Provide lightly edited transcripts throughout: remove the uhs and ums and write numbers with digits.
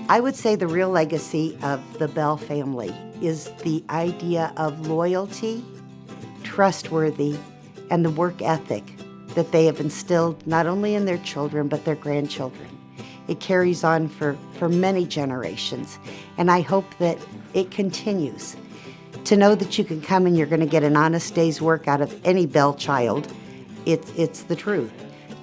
I would say the real legacy of the Bell family is the idea of loyalty, trustworthy, and the work ethic that they have instilled not only in their children, but their grandchildren. It carries on for many generations, and I hope that it continues. To know that you can come and you're going to get an honest day's work out of any Bell child, it's the truth.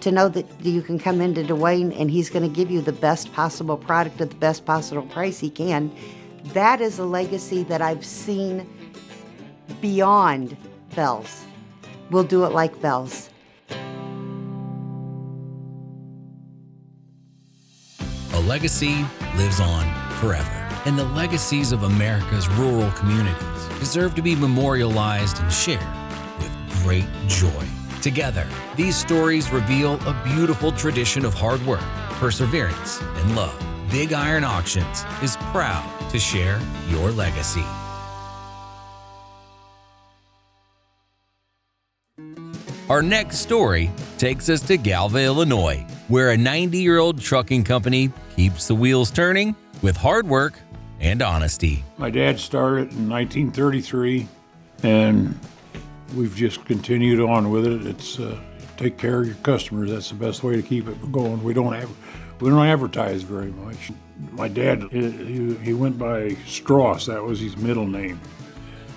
To know that you can come into Dwayne and he's going to give you the best possible product at the best possible price he can, that is a legacy that I've seen beyond Bell's. We'll do it like Bell's. A legacy lives on forever, and the legacies of America's rural communities deserve to be memorialized and shared with great joy. Together, these stories reveal a beautiful tradition of hard work, perseverance, and love. Big Iron Auctions is proud to share your legacy. Our next story takes us to Galva, Illinois, where a 90-year-old trucking company keeps the wheels turning with hard work and honesty. My dad started in 1933, and we've just continued on with it. It's take care of your customers. That's the best way to keep it going. We don't advertise very much. My dad, he went by Strauss. That was his middle name.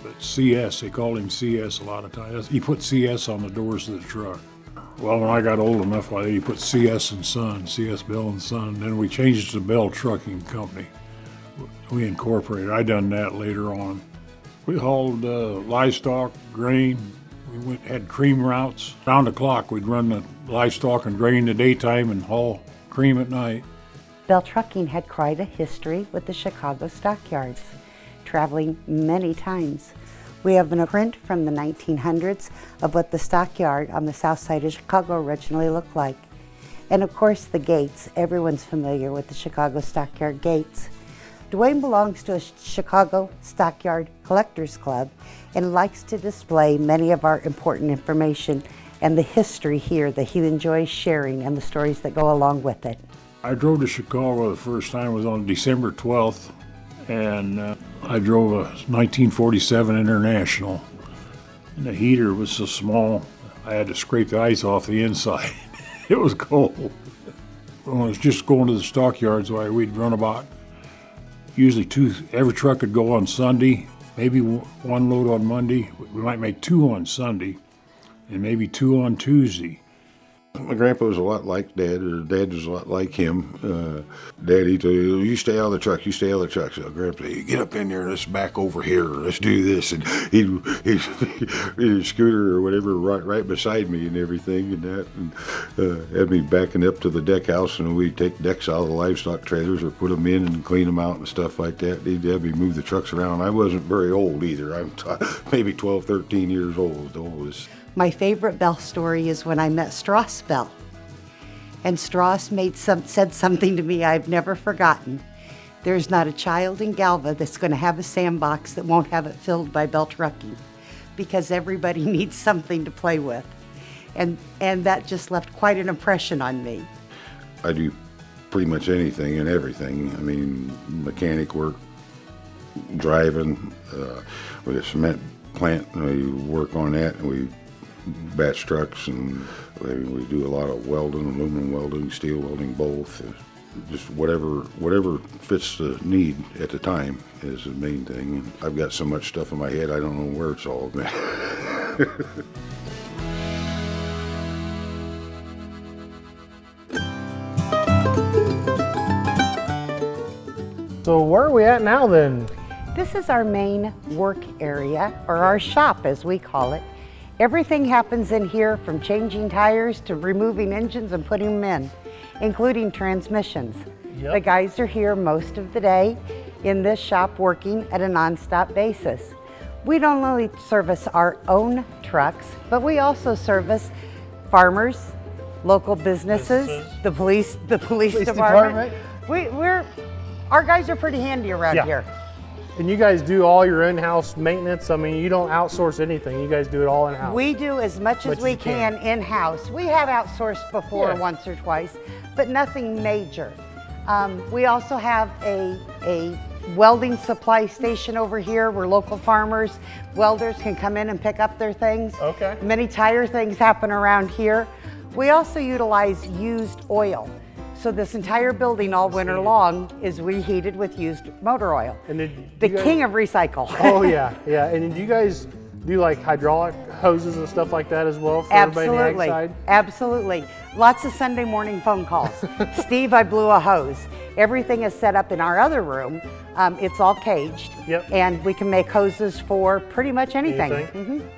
But CS, they called him CS a lot of times. He put CS on the doors of the truck. Well, when I got old enough, he put CS and Son, CS Bell and Son. Then we changed it to Bell Trucking Company. We incorporated. I done that later on. We hauled livestock, grain. We had cream routes. Round the clock, we'd run the livestock and grain in the daytime and haul cream at night. Bell Trucking had quite a history with the Chicago stockyards, traveling many times. We have a print from the 1900s of what the stockyard on the south side of Chicago originally looked like. And of course the gates, everyone's familiar with the Chicago stockyard gates. Dwayne belongs to a Chicago Stockyard Collectors Club and likes to display many of our important information and the history here that he enjoys sharing and the stories that go along with it. I drove to Chicago the first time was on December 12th, and I drove a 1947 International. And the heater was so small, I had to scrape the ice off the inside. It was cold. When I was just going to the stockyards, we'd run about usually every truck could go on Sunday, maybe one load on Monday. We might make two on Sunday, and maybe two on Tuesday. My grandpa was a lot like Dad, or Dad was a lot like him. Dad, he told you stay out of the truck, you stay out of the truck. So Grandpa, you get up in there, let's back over here, let's do this. And he'd scooter or whatever right beside me and everything and that. And had me backing up to the deck house, and we'd take decks out of the livestock trailers or put them in and clean them out and stuff like that. He'd have me move the trucks around. I wasn't very old either. I'm maybe 12, 13 years old. My favorite Bell story is when I met Strauss Bell. And Strauss said something to me I've never forgotten. There's not a child in Galva that's going to have a sandbox that won't have it filled by Bell Trucking, because everybody needs something to play with. And that just left quite an impression on me. I do pretty much anything and everything. I mean, mechanic work, driving, we got a cement plant, and we work on that, and we batch trucks, and we do a lot of welding, aluminum welding, steel welding, both. Just whatever fits the need at the time is the main thing. I've got so much stuff in my head, I don't know where it's all going. So where are we at now then? This is our main work area, or our shop as we call it. Everything happens in here, from changing tires to removing engines and putting them in, including transmissions. Yep. The guys are here most of the day in this shop working at a non-stop basis. We don't only service our own trucks, but we also service farmers, local businesses, the police department. Our guys are pretty handy around here. And you guys do all your in-house maintenance? I mean, you don't outsource anything. You guys do it all in-house. We do as much as we can in-house. We have outsourced before once or twice, but nothing major. We also have a welding supply station over here where local farmers, welders can come in and pick up their things. Okay. Many tire things happen around here. We also utilize used oil. So this entire building all winter long is reheated with used motor oil. And the king of recycle. Oh yeah, yeah. And do you guys do like hydraulic hoses and stuff like that as well for everybody on the ag side? Absolutely. Lots of Sunday morning phone calls. Steve, I blew a hose. Everything is set up in our other room. It's all caged. Yep. And we can make hoses for pretty much anything. Anything?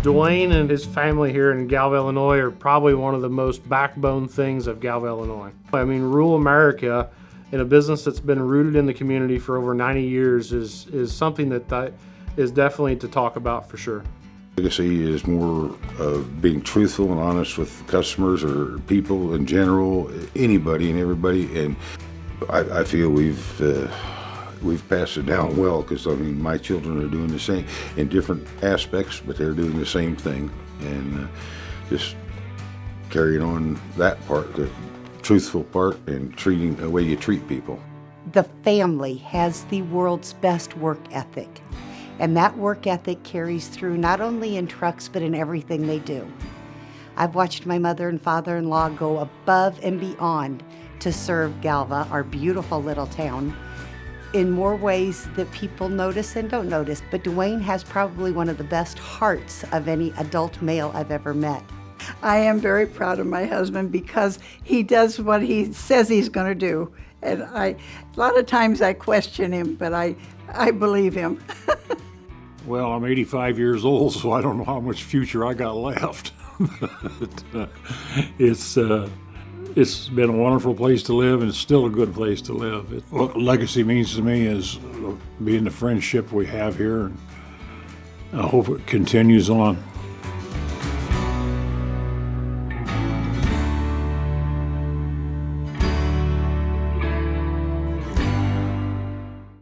Dwayne and his family here in Galva, Illinois are probably one of the most backbone things of Galva, Illinois. I mean, rural America in a business that's been rooted in the community for over 90 years is something that is definitely to talk about for sure. Legacy is more of being truthful and honest with customers or people in general, anybody and everybody, and I feel we've passed it down well, because I mean my children are doing the same in different aspects, but they're doing the same thing, and just carrying on that part, the truthful part, and treating the way you treat people. The family has the world's best work ethic, and that work ethic carries through not only in trucks but in everything they do. I've watched my mother and father-in-law go above and beyond to serve Galva, our beautiful little town, in more ways that people notice and don't notice. But Dwayne has probably one of the best hearts of any adult male I've ever met. I am very proud of my husband because he does what he says he's going to do. And a lot of times I question him, but I believe him. Well, I'm 85 years old, so I don't know how much future I got left. But, it's been a wonderful place to live, and it's still a good place to live. What legacy means to me is being the friendship we have here, and I hope it continues on.